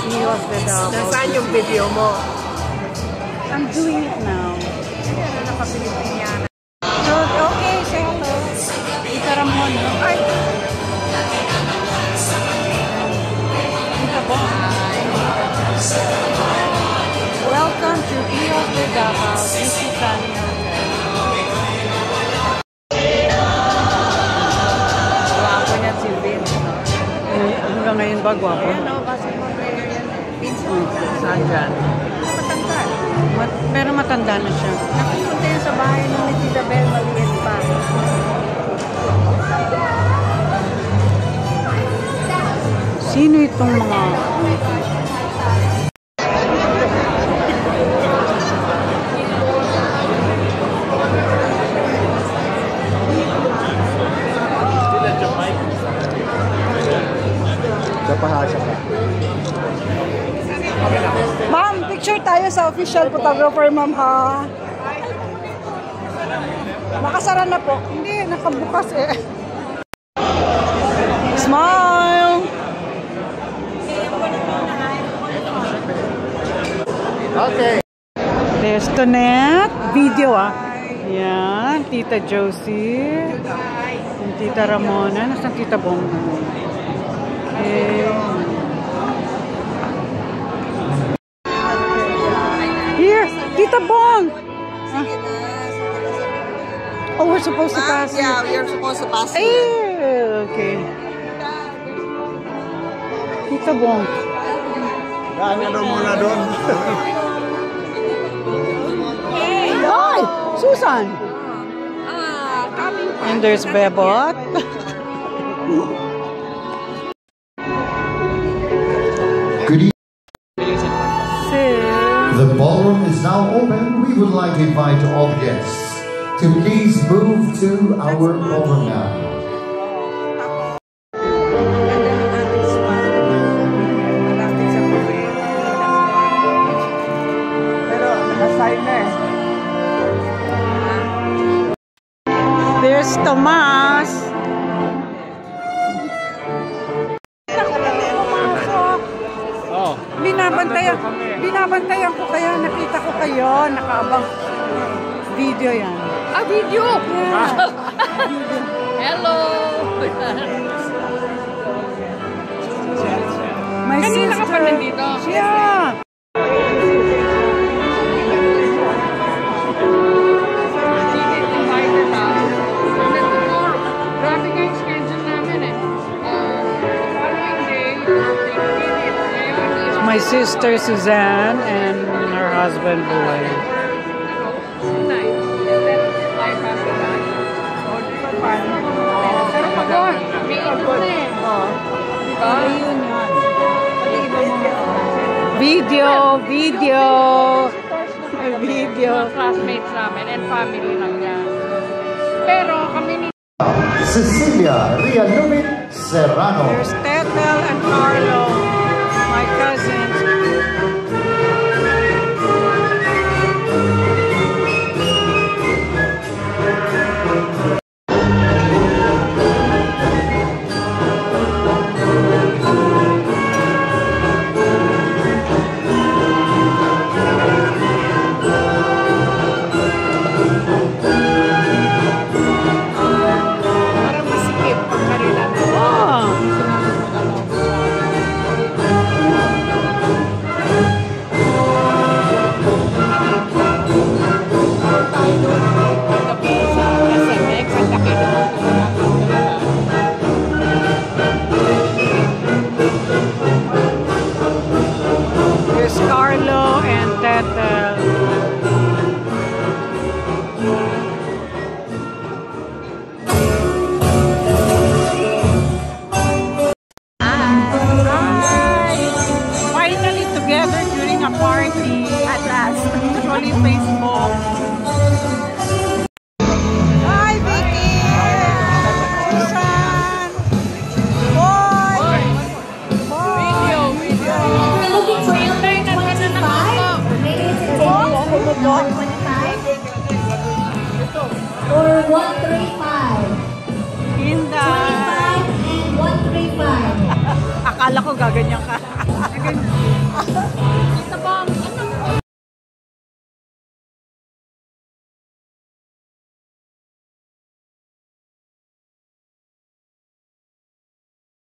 Viewers the Davao. Nasaan yung video mo? I'm doing it now. Ano naka-Pilipinyana? So, okay, say hello. Tita Ramon. Ay! Tita Bong. Welcome to Viewers the Davao. This is Sunny Hotel. Guwapo niya si Vince, no? Hanggang ngayon ba, gwapo? Ayan, no? Basketball player yan. Vince, saan dyan? Matanda. Pero matanda na siya. Nakipunta yan sa bahay ng ni Tita Bel, maliit pa. Sino itong mga... Ma'am, picture tayo sa official photographer, ma'am, ha? Nakasara na po. Hindi, nakabukas eh. Smile! Okay. There's Tonette. Video, ah. Yan, Tita Josie. Yung Tita Ramona. Nasaan Tita Bong? Okay. Here, Tita Bong! Oh, we're supposed to pass it. Yeah, we are supposed to pass it. Okay. Tita Bong. Ano daw muna doon? Ay! Susan! Coming. And there's Bebot. Good evening. So, The ballroom is now open. We would like to invite all guests to please move to our ballroom now. there's Tomas. Oh. Binabantayan ko kayo. Nakita ko kayo. Nakaabang video yan. Ah, video? Yeah. Hello! My Kanina ka pa nandito? Yeah. My sister Suzanne and her husband Boy. Video. Classmates namin and family lang yan. Pero kami ni Cecilia Rialumit Serrano. There's Tetel and Carlo, my cousins. There's Carlo and Tetel. Finally together during a party. At last. Usually Facebook. Hi, Vicky! Susan! Boy! video. We're looking for number 25, related to 125 or 135. 25 Inday! and 135. gaganyan ka.